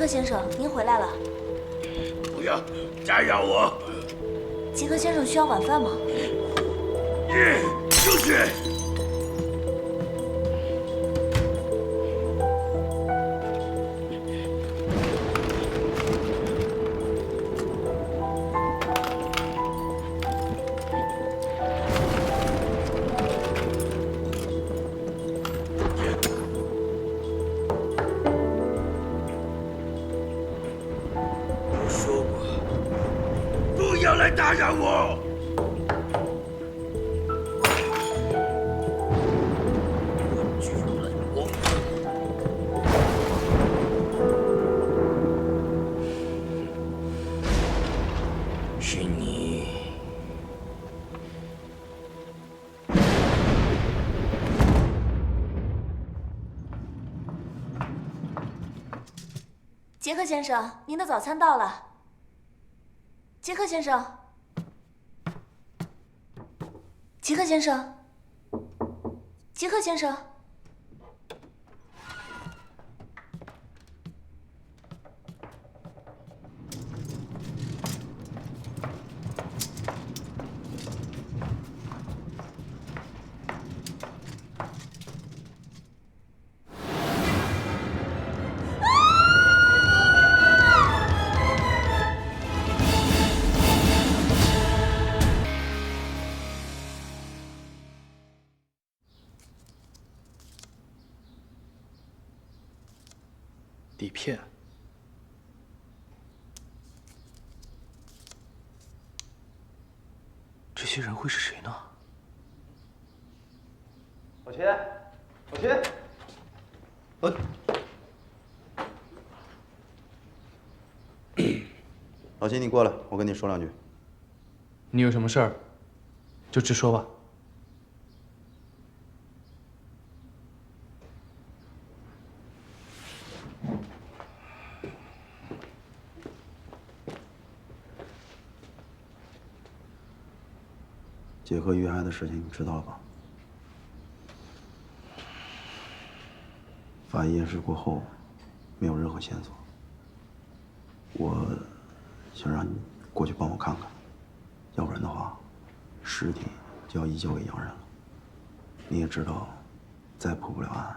克先生，您回来了。不要打扰我。杰克先生需要晚饭吗？出去。 不要来打扰我！是你。杰克先生，您的早餐到了。杰克先生。 杰克先生，杰克先生，底片，这些人会是谁呢？老秦，老秦，老秦，你过来，我跟你说两句。你有什么事儿，就直说吧。 杰克遇害的事情你知道了吧？法医验尸过后，没有任何线索。我想让你过去帮我看看，要不然的话，尸体就要移交给洋人了。你也知道，再破不了案，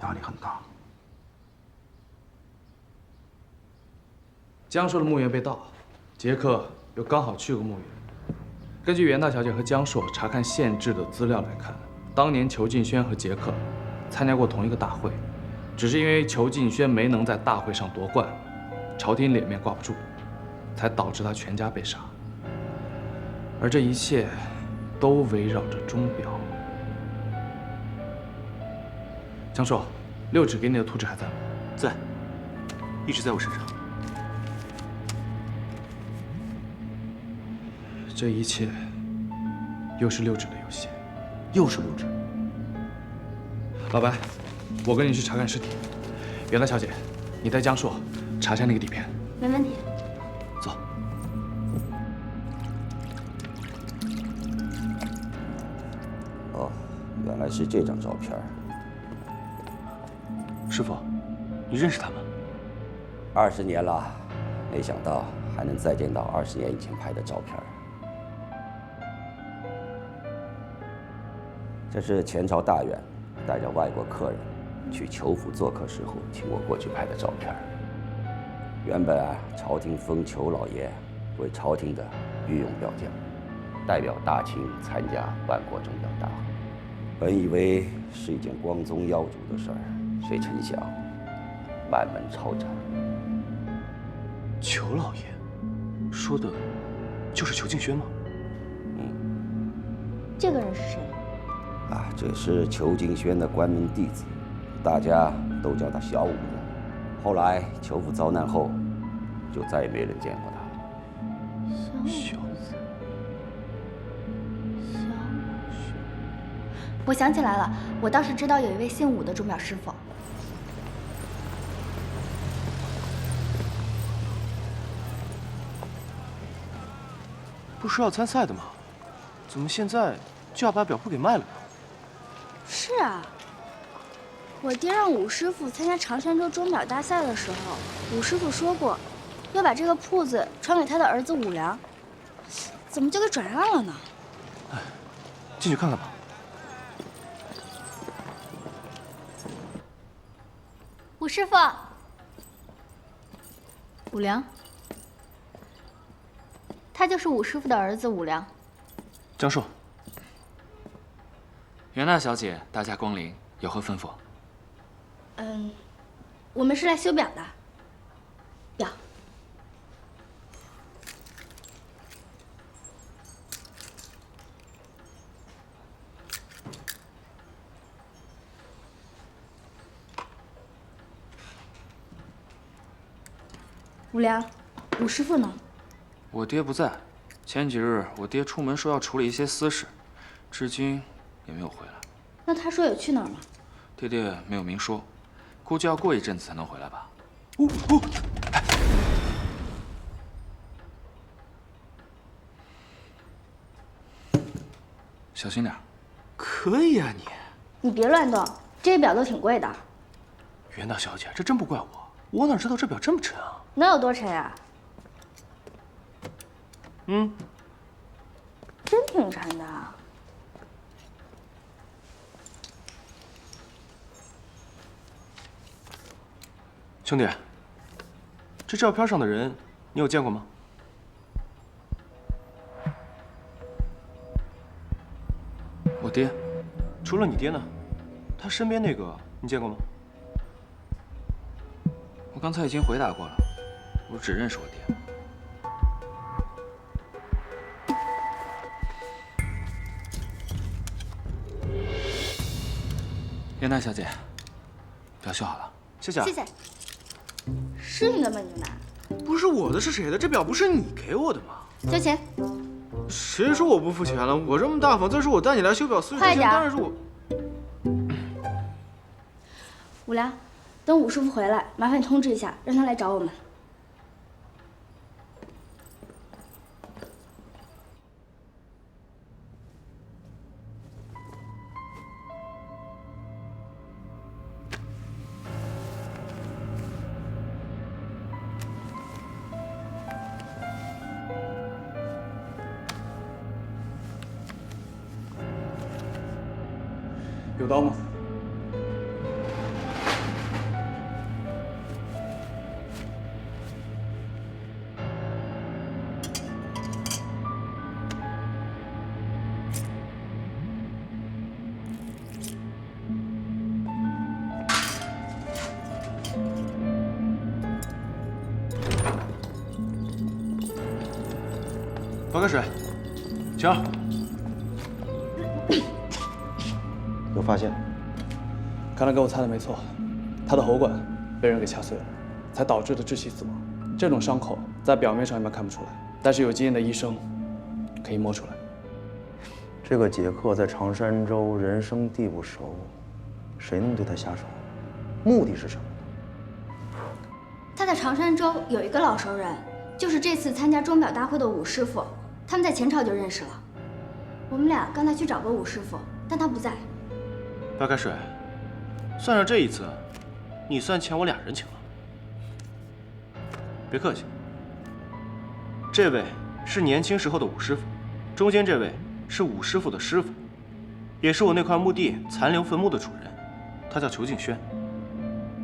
压力很大。江硕的墓园被盗，杰克又刚好去过墓园。 根据袁大小姐和江硕查看县志的资料来看，当年裘敬轩和杰克参加过同一个大会，只是因为裘敬轩没能在大会上夺冠，朝廷脸面挂不住，才导致他全家被杀。而这一切都围绕着钟表。江硕，6指给你的图纸还在吗？在，一直在我身上。 这一切又是6指的游戏，又是6指。老白，我跟你去查看尸体。袁大小姐，你带江硕查下那个底片。没问题。走。哦，原来是这张照片。师傅，你认识他吗？20年了，没想到还能再见到20年以前拍的照片。 这是前朝大员带着外国客人去裘府做客时候，请我过去拍的照片。原本朝廷封裘老爷为朝廷的御用表将，代表大清参加万国钟表大会。本以为是一件光宗耀祖的事儿，谁成想满门抄斩。裘老爷说的，就是裘敬轩吗？这个人是谁？ 这是裘敬轩的关门弟子，大家都叫他小五子。后来裘府遭难后，就再也没人见过他了。小五，我想起来了，我倒是知道有一位姓武的钟表师傅。不是要参赛的吗？怎么现在就要把表铺给卖了呢？是啊，我爹让武师傅参加长山州钟表大赛的时候，武师傅说过，要把这个铺子传给他的儿子武良，怎么就给转让了呢？哎，进去看看吧。武师傅，武良，他就是武师傅的儿子武良。江硕，袁大小姐，大驾光临，有何吩咐？我们是来修表的。表。武良，武师傅呢？我爹不在，前几日我爹出门说要处理一些私事，至今也没有回来。那他说有去哪儿吗？爹爹没有明说，估计要过一阵子才能回来吧。小心点。可以啊你。你别乱动，这些表都挺贵的。袁大小姐，这真不怪我，我哪知道这表这么沉啊？能有多沉啊？真挺沉的。兄弟，这照片上的人你有见过吗？我爹。除了你爹呢？他身边那个你见过吗？我刚才已经回答过了，我只认识我爹。袁大小姐，表修好了。谢谢啊。谢谢。是你的吗，牛奶？不是我的是谁的？这表不是你给我的吗？交钱。谁说我不付钱了？我这么大方，再说我带你来修表，40块钱当然是我。武良，等武师傅回来，麻烦你通知一下，让他来找我们。有刀吗？白开水，请。有发现？看来跟我猜的没错，他的喉管被人给掐碎了，才导致的窒息死亡。这种伤口在表面上一般看不出来，但是有经验的医生可以摸出来。这个杰克在长山州人生地不熟，谁能对他下手？目的是什么呢？他在长山州有一个老熟人，就是这次参加钟表大会的武师傅，他们在前朝就认识了。我们俩刚才去找过武师傅，但他不在。白开水，算上这一次，你算欠我2人情了。别客气。这位是年轻时候的武师傅，中间这位是武师傅的师傅，也是我那块墓地残留坟墓的主人，他叫裘敬轩。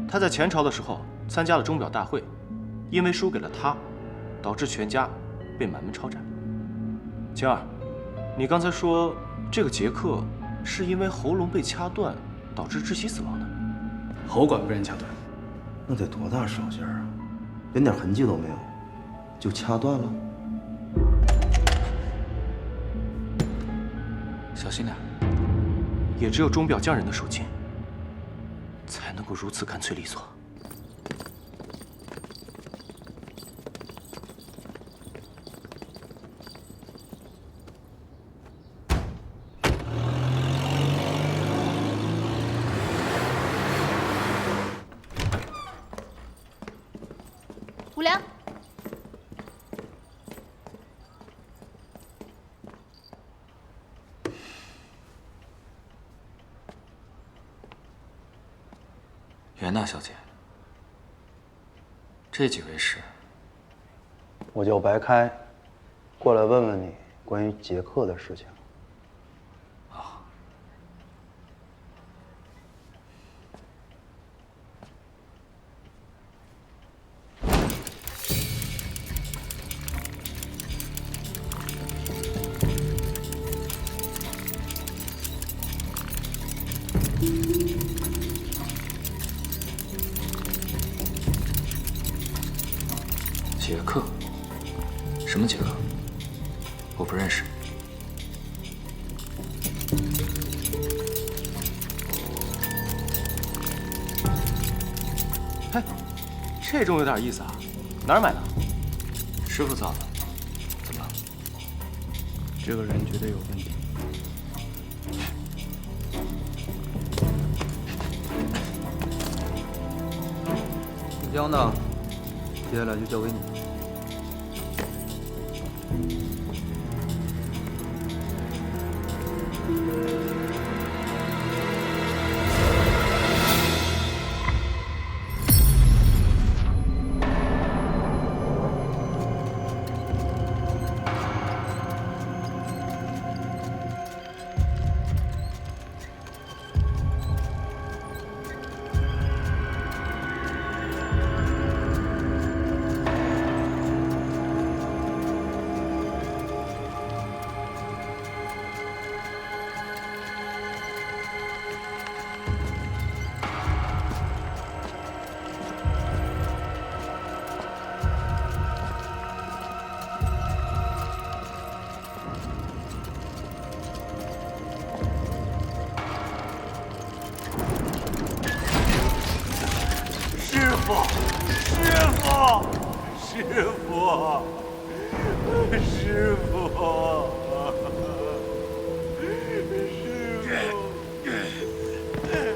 他在前朝的时候参加了钟表大会，因为输给了他，导致全家被满门抄斩。晴儿，你刚才说这个杰克是因为喉咙被掐断导致窒息死亡的？喉管被人掐断，那得多大手劲儿啊！连点痕迹都没有，就掐断了？小心点。也只有钟表匠人的手劲，才能够如此干脆利索。武良，袁大小姐，这几位是？我叫白开，过来问问你关于杰克的事情。杰克？什么杰克？我不认识。嘿，这钟有点意思啊，哪儿买的？师傅造的。怎么？这个人绝对有问题。武江呢？接下来就交给你。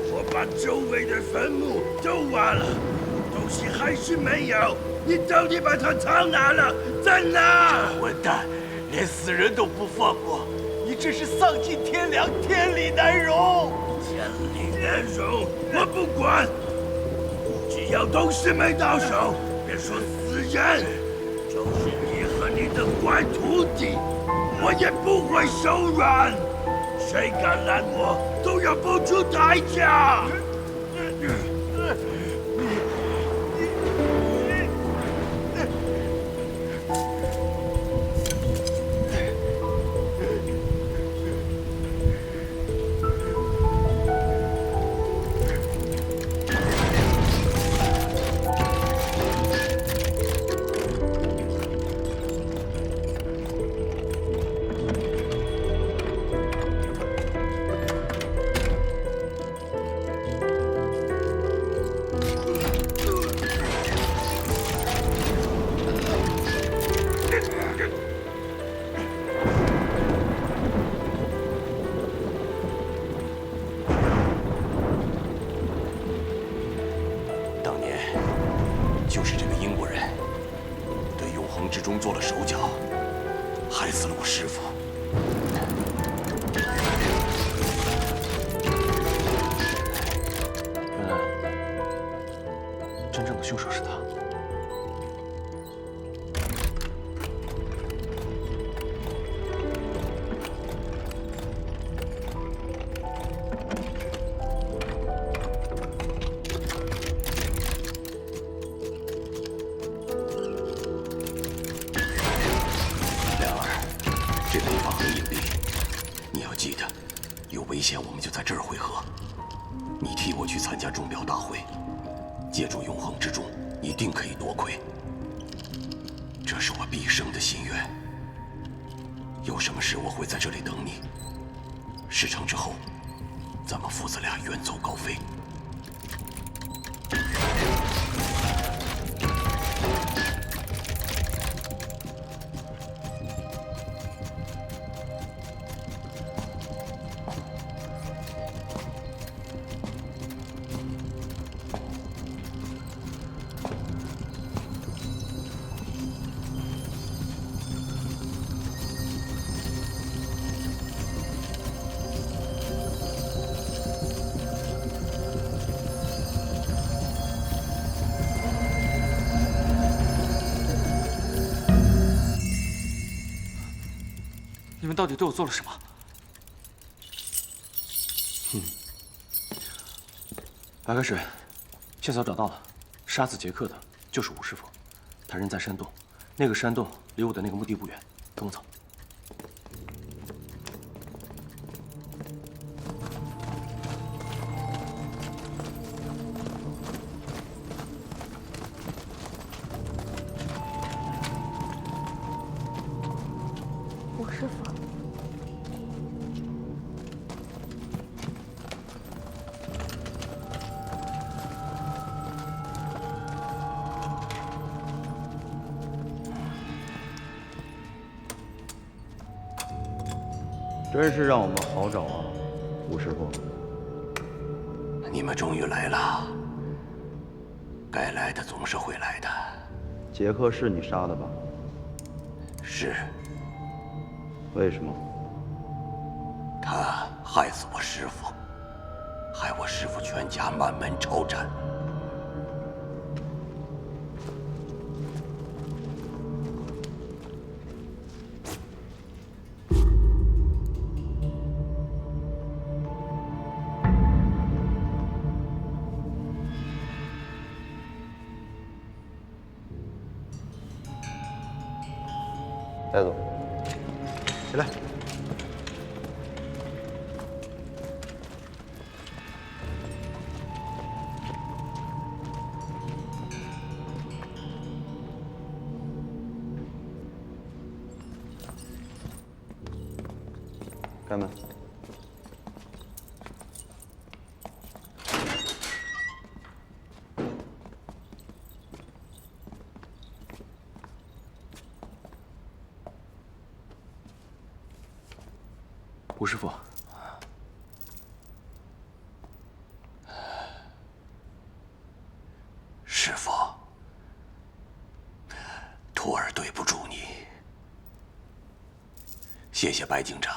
我把周围的坟墓都挖了，东西还是没有。你到底把它藏哪了？在哪？混蛋，连死人都不放过！你这是丧尽天良，天理难容！天理难容，我不管。只要东西没到手，别说死人，就是你和你的坏徒弟，我也不会手软。谁敢拦我，都要付出代价。就是这个英国人，对永恒之钟做了手脚，害死了我师父。原来，真正的凶手是他。这地方很隐蔽，你要记得，有危险我们就在这儿汇合。你替我去参加钟表大会，借助永恒之钟，一定可以夺魁。这是我毕生的心愿。有什么事我会在这里等你。事成之后，咱们父子俩远走高飞。你们到底对我做了什么？白开水，线索找到了，杀死杰克的就是武师傅，他人在山洞，那个山洞离我的那个墓地不远，跟我走。武师傅。真是让我们好找啊，武师傅。你们终于来了，该来的总是会来的。杰克是你杀的吧？是。为什么？他害死我师父，害我师父全家满门抄斩。带走。起来。开门。武师傅，师傅，徒儿对不住你。谢谢白警长。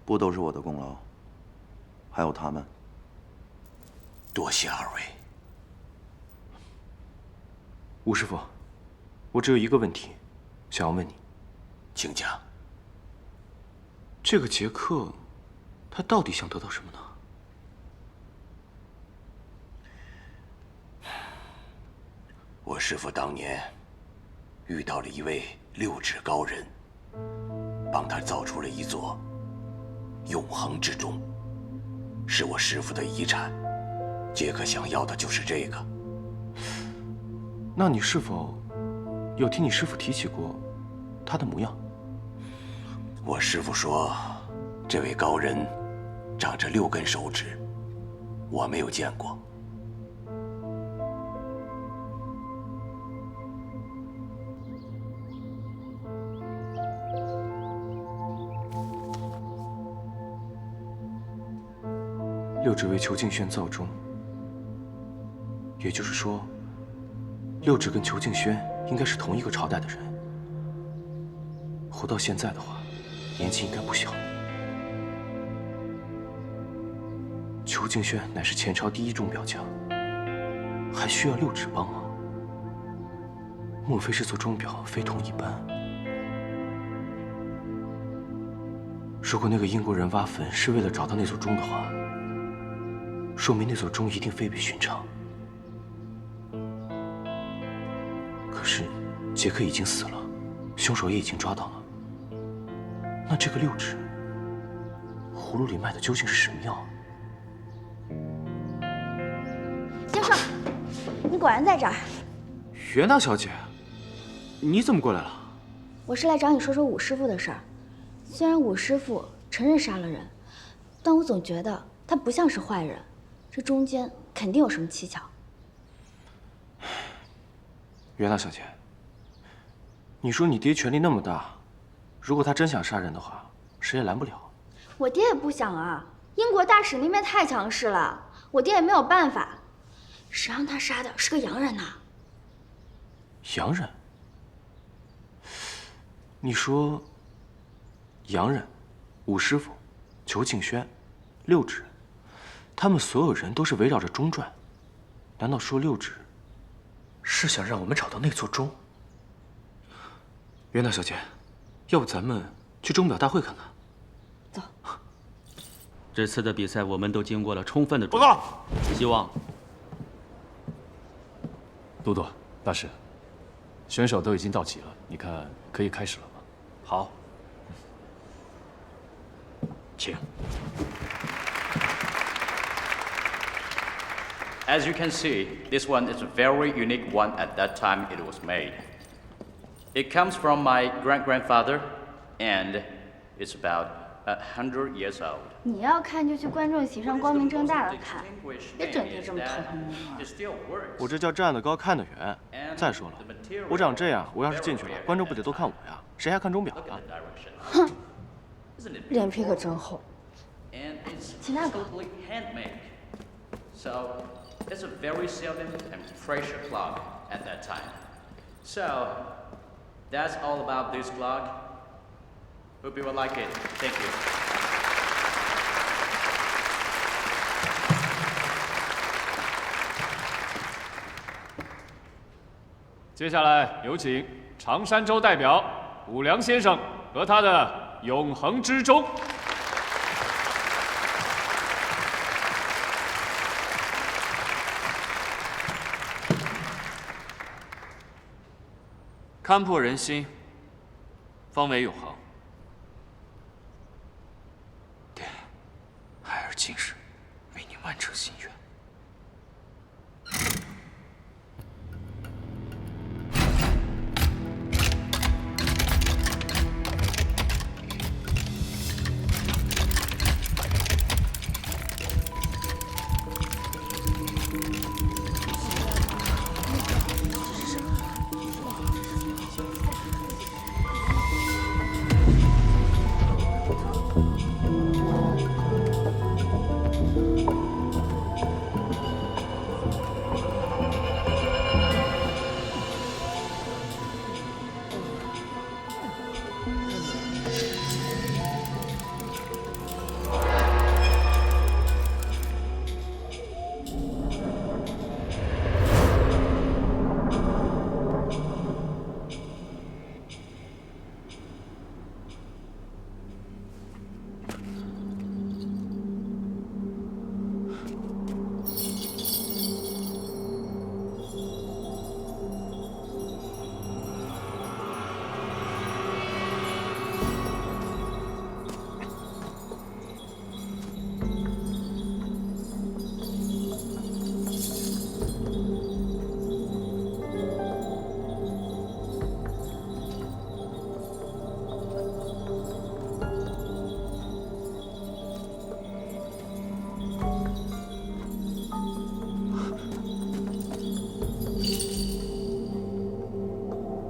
不都是我的功劳，还有他们。多谢二位。武师傅，我只有一个问题，想要问你，请讲。这个杰克，他到底想得到什么呢？我师父当年遇到了一位六指高人，帮他造出了一座永恒之钟，是我师父的遗产。杰克想要的就是这个。那你是否有听你师父提起过他的模样？我师父说，这位高人长着6根手指，我没有见过。六指为裘敬轩造钟，也就是说，六指跟裘敬轩应该是同一个朝代的人。活到现在的话，年纪应该不小。裘敬轩乃是前朝第1钟表匠，还需要六指帮忙。莫非这座钟表非同一般？如果那个英国人挖坟是为了找到那座钟的话，说明那座钟一定非比寻常。可是杰克已经死了，凶手也已经抓到了。那这个六指，葫芦里卖的究竟是什么药？先生，你果然在这儿。袁大小姐，你怎么过来了？我是来找你说说武师傅的事儿。虽然武师傅承认杀了人，但我总觉得他不像是坏人，这中间肯定有什么蹊跷。袁大小姐，你说你爹权力那么大，如果他真想杀人的话，谁也拦不了。我爹也不想啊，英国大使那边太强势了，我爹也没有办法。谁让他杀的是个洋人呐？洋人？你说，洋人、武师傅、裘敬轩、六指，他们所有人都是围绕着钟转，难道说六指是想让我们找到那座钟？袁大小姐，要不咱们去钟表大会看看。走。这次的比赛我们都经过了充分的报告。希望都督大师，选手都已经到齐了，你看可以开始了吗？好，请。 As you can see, this one is a very unique one at that time it was made. It comes from my great-grandfather, and it's about 100 years old. 你要看就去观众席上光明正大的看，别整天这么偷偷摸摸。我这叫站得高看得远。再说了，我长这样，我要是进去了，观众不得都看我呀？谁还看钟表啊？哼，脸皮可真厚。请那个。 So it's a very seldom and precious clock at that time. So that's all about this clock. Hope you will like it. Thank you. 接下来有请长山州代表武良先生和他的永恒之钟。 看破人心，方为永恒。爹，孩儿今日为您完成心愿。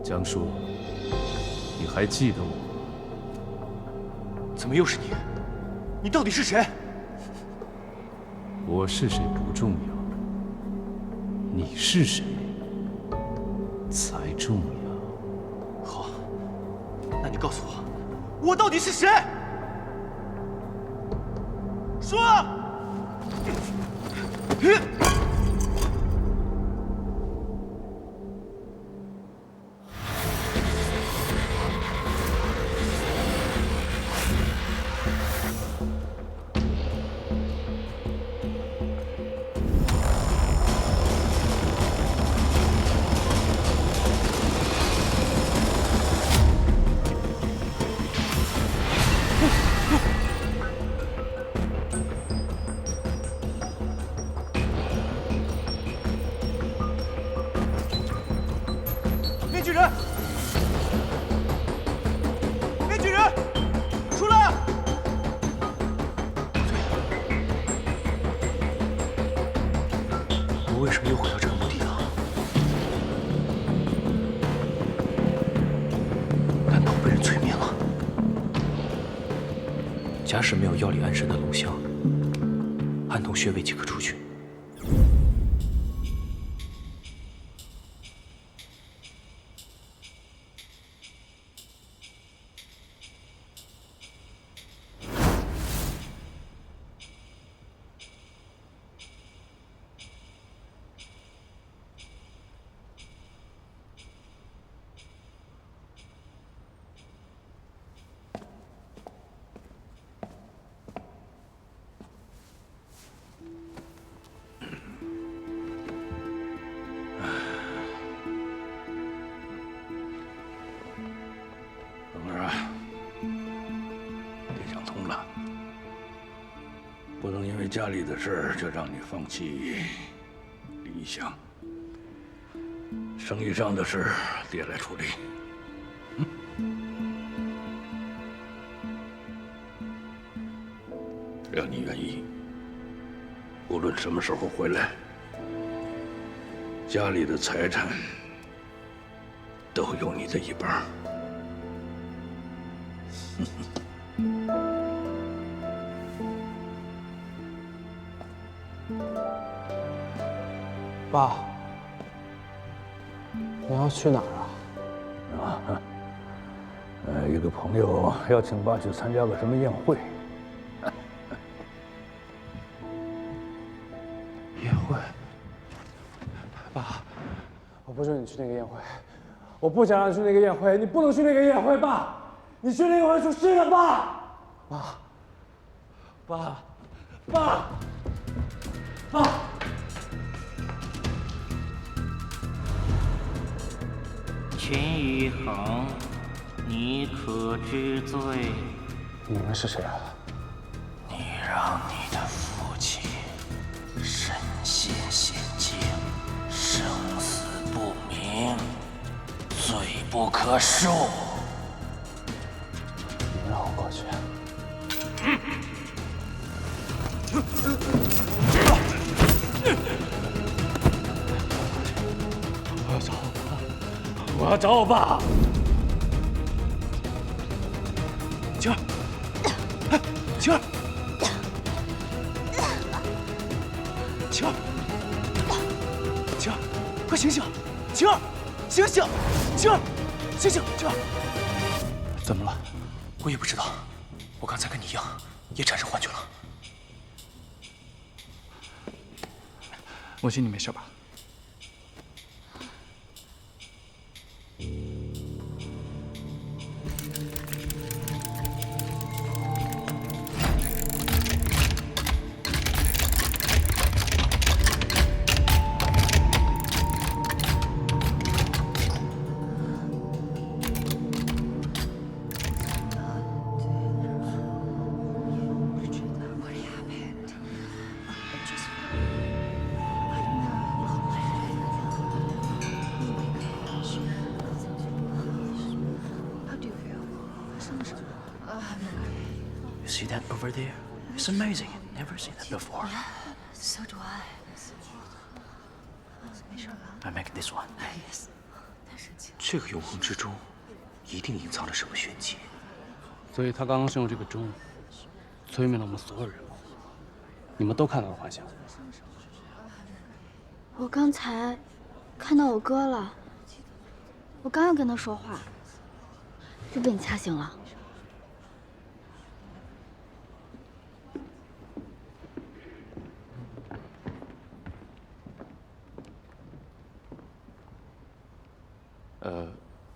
江叔，你还记得我吗？怎么又是你？你到底是谁？我是谁不重要，你是谁才重要。好，那你告诉我，我到底是谁？说！面具人，面具人，出来！我为什么又回到这个墓地了？难道我被人催眠了？假使没有药里安神的龙香，暗通穴位即可出去。家里的事儿就让你放弃理想，生意上的事爹来处理。只要你愿意，无论什么时候回来，家里的财产都有你的一半。爸，你要去哪儿啊？一个朋友邀请爸去参加个什么宴会。宴会？爸，我不准你去那个宴会，我不想让你去那个宴会，你不能去那个宴会，爸，你去那个会出事的，爸，爸。秦宇恒，你可知罪？你们是谁啊？你让你的父亲身陷险境，生死不明，罪不可恕。你让我过去。我要找我爸。晴儿，晴儿，晴儿，晴儿，快醒醒！晴儿，醒醒！晴儿，醒醒！晴儿，怎么了？我也不知道，我刚才跟你一样，也产生幻觉了。莫西，你没事吧？See that over there? It's amazing. Never seen that before. So do I. I make this one. 这个永恒之钟一定隐藏着什么玄机。所以他刚刚是用这个钟催眠了我们所有人。你们都看到了幻象。我刚才看到我哥了，我刚要跟他说话，就被你掐醒了。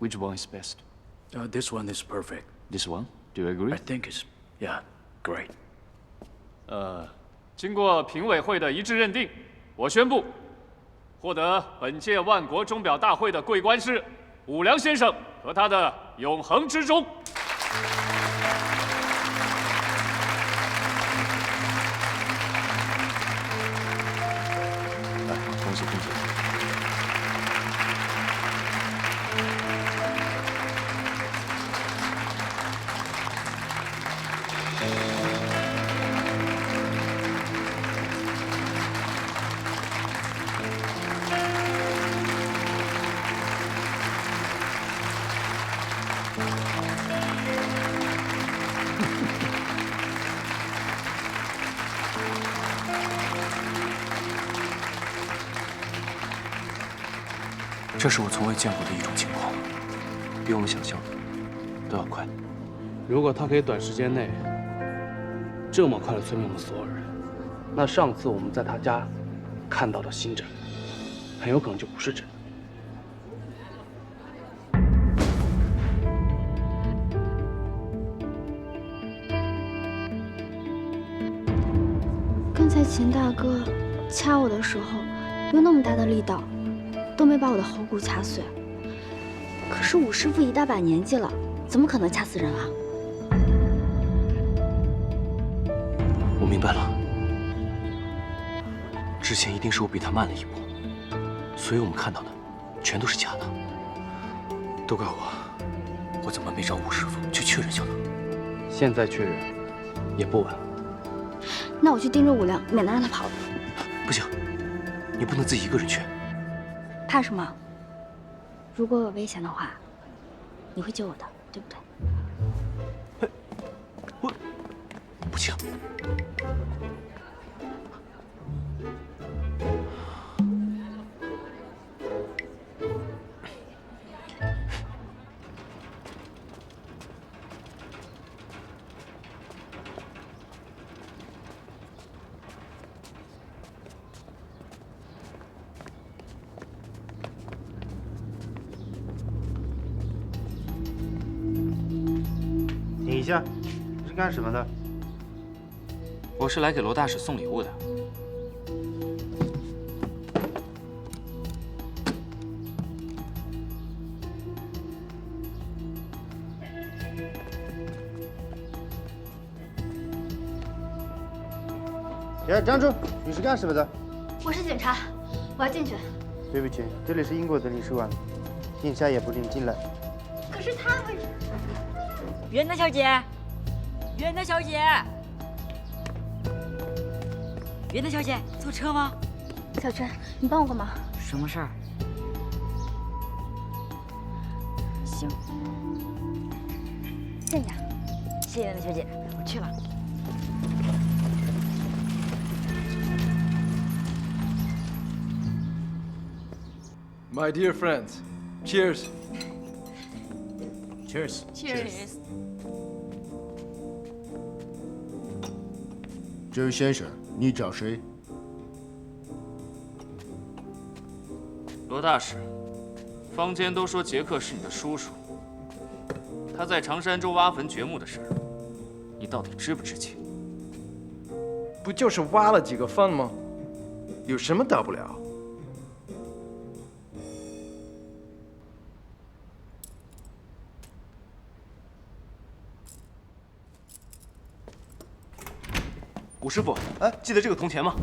Which one is best? This one is perfect. This one? Do you agree? I think it's, yeah, great. 经过评委会的一致认定，我宣布，获得本届万国钟表大会的桂冠是武良先生和他的永恒之钟。来，恭喜恭喜！这是我从未见过的一种情况，比我们想象的都要快。如果他可以短时间内这么快的催眠我们所有人，那上次我们在他家看到的星trận，很有可能就不是真的。刚才秦大哥掐我的时候，用那么大的力道，都没把我的喉骨掐碎。可是武师傅一大把年纪了，怎么可能掐死人啊？我明白了，之前一定是我比他慢了一步，所以我们看到的全都是假的。都怪我怎么没找武师傅去确认效能？现在确认也不晚。那我去盯着武良，免得让他跑了。不行，你不能自己一个人去。怕什么？如果有危险的话，你会救我的，对不对？不行。等一下，你是干什么的？我是来给罗大使送礼物的。哎，站住！你是干什么的？我是警察，我要进去。对不起，这里是英国的领事馆，眼下也不准进来。可是他为什么？袁大小姐，袁大小姐，袁大小姐，坐车吗？小陈，你帮我个忙。什么事儿？行，这样。谢谢袁大小姐，我去了。My dear friends, cheers. Cheers. Cheers. 这位先生，你找谁？罗大使，坊间都说杰克是你的叔叔，他在长山州挖坟掘墓的事儿，你到底知不知情？不就是挖了几个坟吗？有什么大不了？武师傅，哎，记得这个铜钱吗？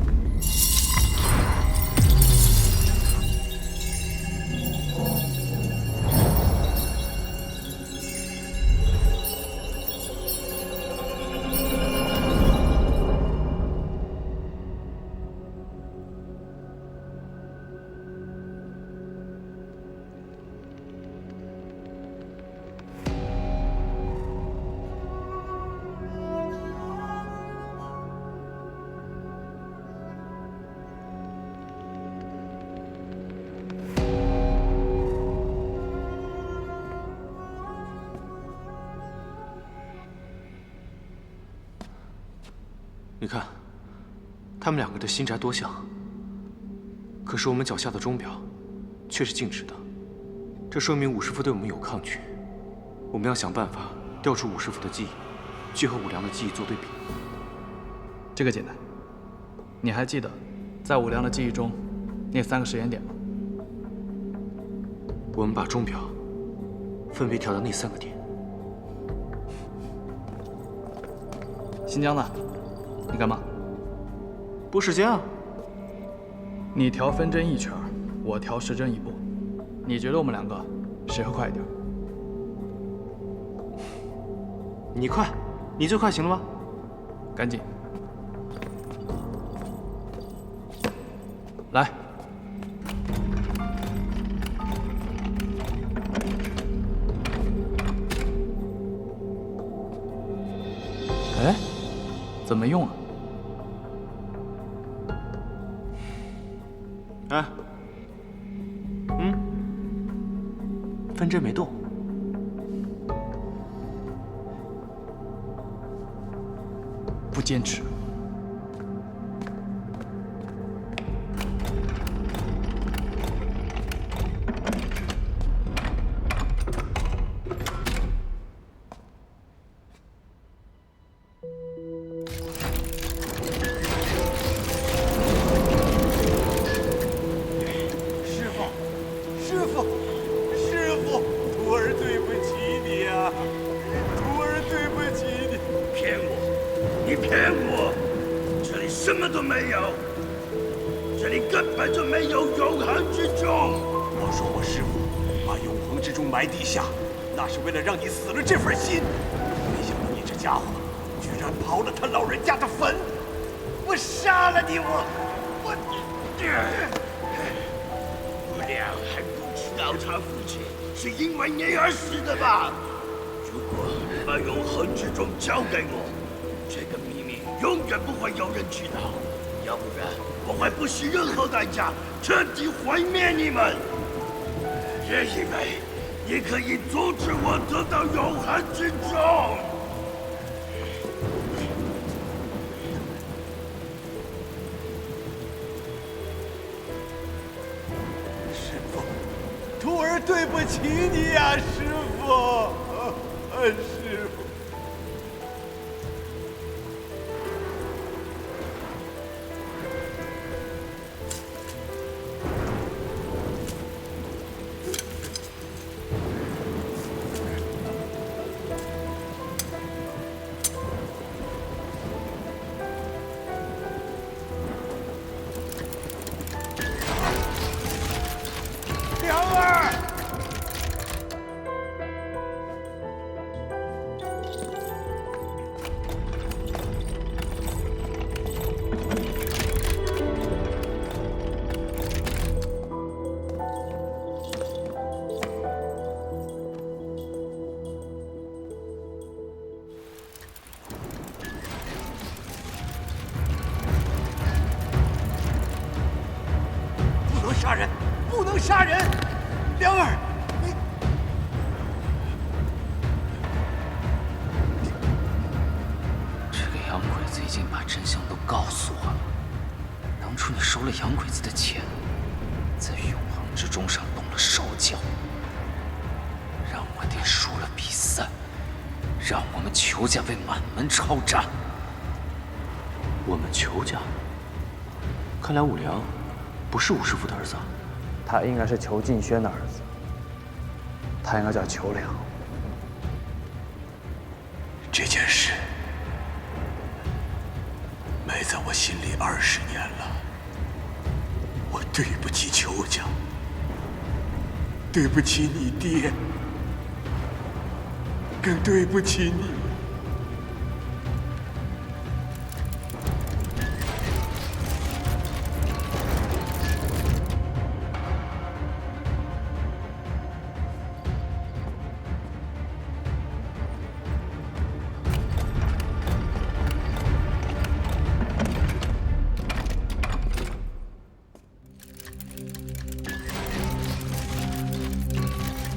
你看，他们两个的心宅多像。可是我们脚下的钟表，却是静止的。这说明武师傅对我们有抗拒。我们要想办法调出武师傅的记忆，去和武良的记忆做对比。这个简单。你还记得，在武良的记忆中，那3个时间点吗？我们把钟表分别调到那3个点。新疆呢？你干嘛？拨时间啊！你调分针1圈，我调时针1步。你觉得我们2个谁会快一点？你快，你最快行了吗？赶紧。来。哎，怎么没用啊？哎，分针没动。不坚持。什么都没有，里根本就没有永恒之中。我说我师父把永恒之中埋地下，那是为了让你死了这份心。没想到你这家伙居然刨了他老人家的坟！我杀了你！不良还不知道他父亲是因为你而死的吧？如果把永恒之中交给我，这个秘密永远不会有人知道。要不然，我会不惜任何代价彻底毁灭你们。别以为你可以阻止我得到永恒之中。师父，徒儿对不起你呀，师父。师父。杀人，不能杀人！良儿，你这个洋鬼子已经把真相都告诉我了。当初你收了洋鬼子的钱，在永恒之中上动了手脚，让我爹输了比赛，让我们裘家被满门抄斩。我们裘家？看来武良不是武师傅的儿子啊。他应该是裘敬轩的儿子，他应该叫裘良。这件事埋在我心里20年了，我对不起裘家，对不起你爹，更对不起你。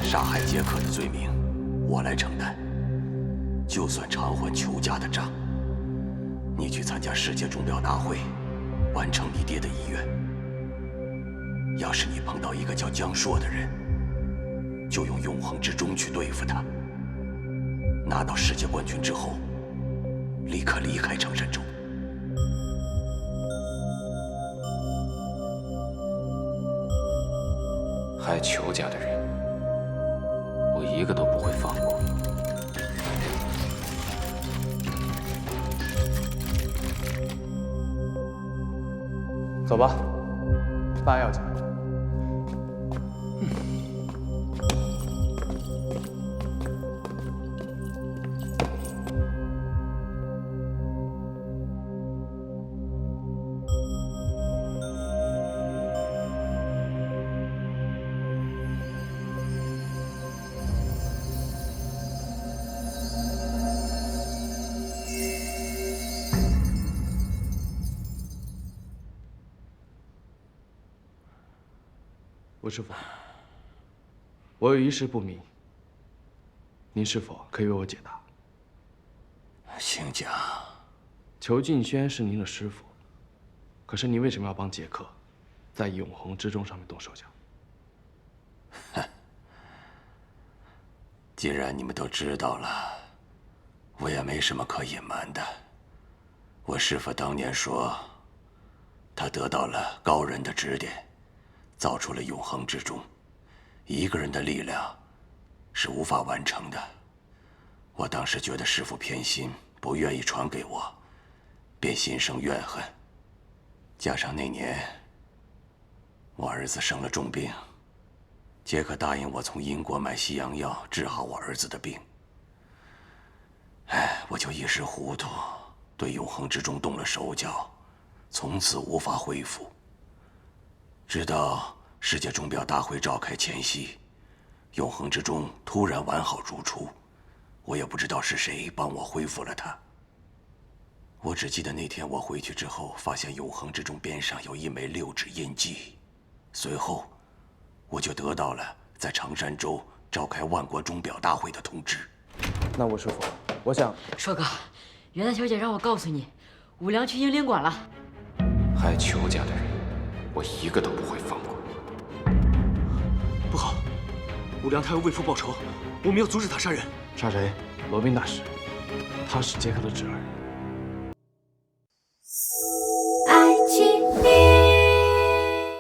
杀害杰克的罪名，我来承担。就算偿还裘家的账，你去参加世界钟表大会，完成你爹的遗愿。要是你碰到一个叫江硕的人，就用永恒之钟去对付他。拿到世界冠军之后，立刻离开长山州。害裘家的人，我一个都不会放过。走吧，办案要紧。吴师傅，我有一事不明，您是否可以为我解答？请讲。裘敬轩是您的师傅，可是您为什么要帮杰克在永恒之钟上面动手脚？哼，既然你们都知道了，我也没什么可隐瞒的。我师父当年说，他得到了高人的指点，造出了永恒之钟，一个人的力量是无法完成的。我当时觉得师父偏心，不愿意传给我，便心生怨恨。加上那年我儿子生了重病，杰克答应我从英国买西洋药治好我儿子的病。哎，我就一时糊涂，对永恒之钟动了手脚，从此无法恢复。直到世界钟表大会召开前夕，永恒之钟突然完好如初，我也不知道是谁帮我恢复了它。我只记得那天我回去之后，发现永恒之钟边上有一枚6指印记，随后我就得到了在长山州召开万国钟表大会的通知。那吴师傅，我想，硕哥，袁大小姐让我告诉你，武良去英灵馆了。害裘家的人，我一个都不会放过。不好，武良他要为父报仇，我们要阻止他杀人。杀谁？罗宾大师，他是杰克的侄儿。